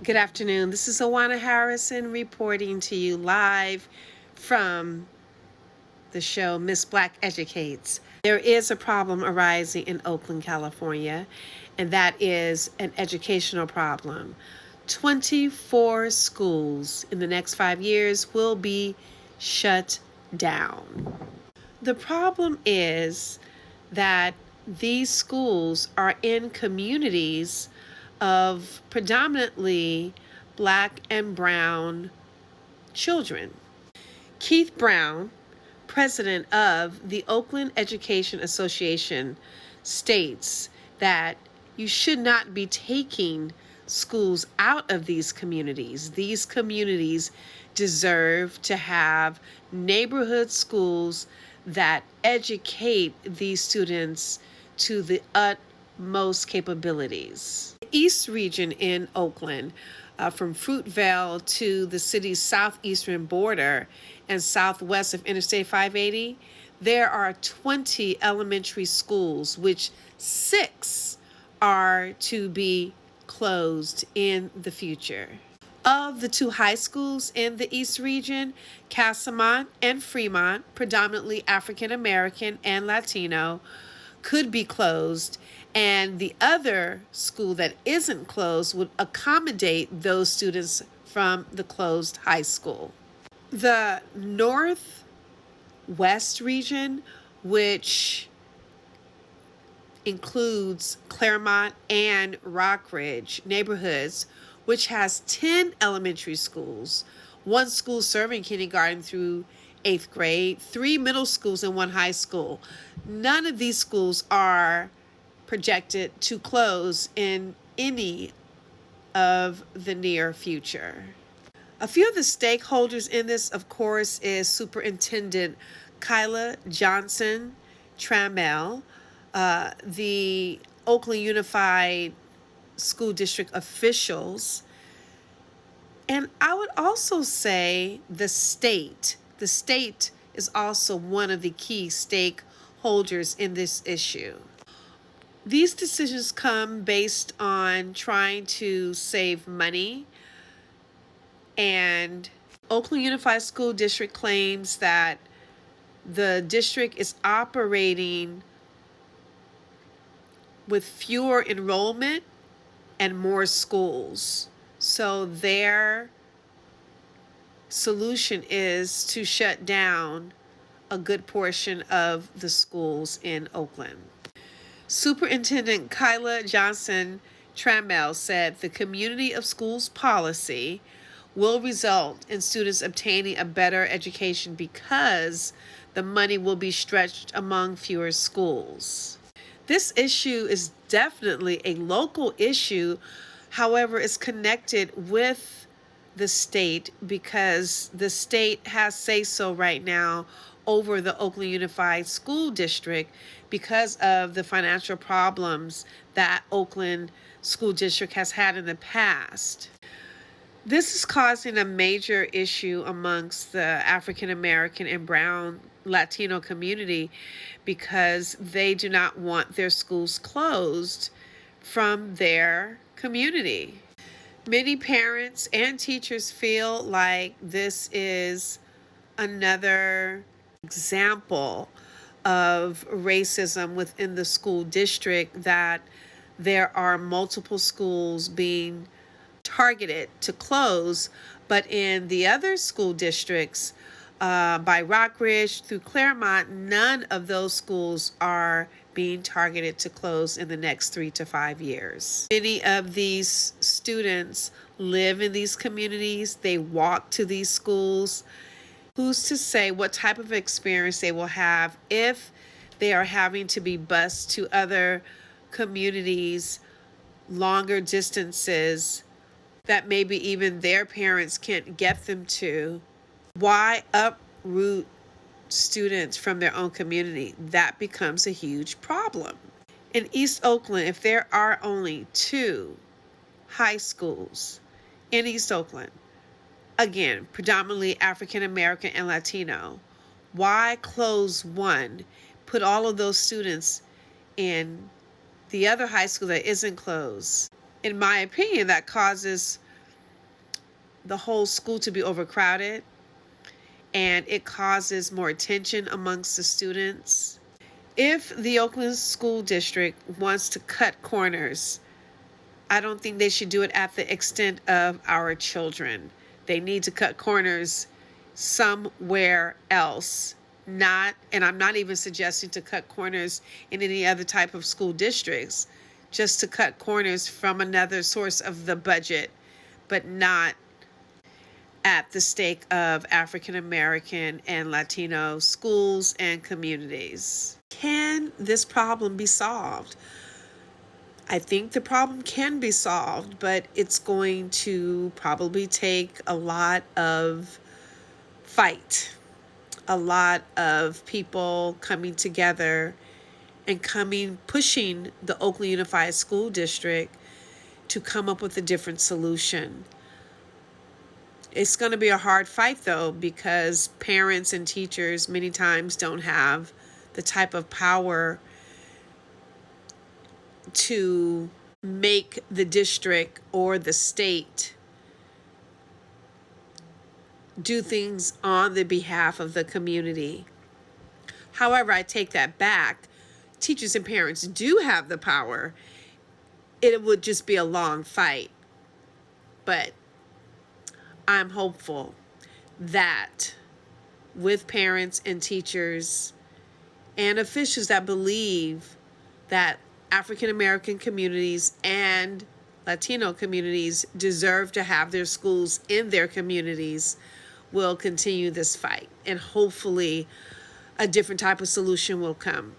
Good afternoon. This is Awana Harrison reporting to you live from the show Miss Black Educates. There is a problem arising in Oakland, California, and that is an educational problem. 24 schools in the next 5 years will be shut down. The problem is that these schools are in communities of predominantly Black and brown children. Keith Brown, president of the Oakland Education Association, states that you should not be taking schools out of these communities. These communities deserve to have neighborhood schools that educate these students to the utmost capabilities. The East region in Oakland, from Fruitvale to the city's southeastern border and southwest of Interstate 580, there are 20 elementary schools, which 6 are to be closed in the future. Of the 2 high schools in the East region, Castlemont and Fremont, predominantly African American and Latino, could be closed, and the other school that isn't closed would accommodate those students from the closed high school. The Northwest region, which includes Claremont and Rockridge neighborhoods, which has 10 elementary schools, 1 school serving kindergarten through 8th grade, 3 middle schools, and 1 high school. None of these schools are projected to close in any of the near future. A few of the stakeholders in this, of course, is Superintendent Kyla Johnson Trammell, the Oakland Unified School District officials, and I would also say the state. The state is also one of the key stakeholders in this issue. These decisions come based on trying to save money, and Oakland Unified School District claims that the district is operating with fewer enrollment and more schools. So their solution is to shut down a good portion of the schools in Oakland. Superintendent Kyla Johnson Trammell said the community of schools policy will result in students obtaining a better education because the money will be stretched among fewer schools. This issue is definitely a local issue. However, it's connected with the state because the state has say-so right now over the Oakland Unified School District because of the financial problems that Oakland School District has had in the past. This is causing a major issue amongst the African American and brown Latino community because they do not want their schools closed from their community. Many parents and teachers feel like this is another example of racism within the school district, that there are multiple schools being targeted to close, but in the other school districts, by Rockridge through Claremont, none of those schools are being targeted to close in the next 3 to 5 years. Many of these students live in these communities. They walk to these schools. Who's to say what type of experience they will have if they are having to be bused to other communities, longer distances that maybe even their parents can't get them to? Why uproot students from their own community? That becomes a huge problem. In East Oakland, if there are only 2 high schools in East Oakland, again, predominantly African American and Latino, why close one, put all of those students in the other high school that isn't closed? In my opinion, that causes the whole school to be overcrowded, and it causes more tension amongst the students. If the Oakland School District wants to cut corners, I don't think they should do it at the extent of our children. They need to cut corners somewhere else. And I'm not even suggesting to cut corners in any other type of school districts, just to cut corners from another source of the budget, but not at the stake of African American and Latino schools and communities. Can this problem be solved? I think the problem can be solved, but it's going to probably take a lot of fight, a lot of people coming together and pushing the Oakland Unified School District to come up with a different solution. It's going to be a hard fight, though, because parents and teachers many times don't have the type of power to make the district or the state do things on the behalf of the community. However, I take that back. Teachers and parents do have the power. It would just be a long fight. But I'm hopeful that with parents and teachers and officials that believe that African American communities and Latino communities deserve to have their schools in their communities, will continue this fight. And hopefully a different type of solution will come.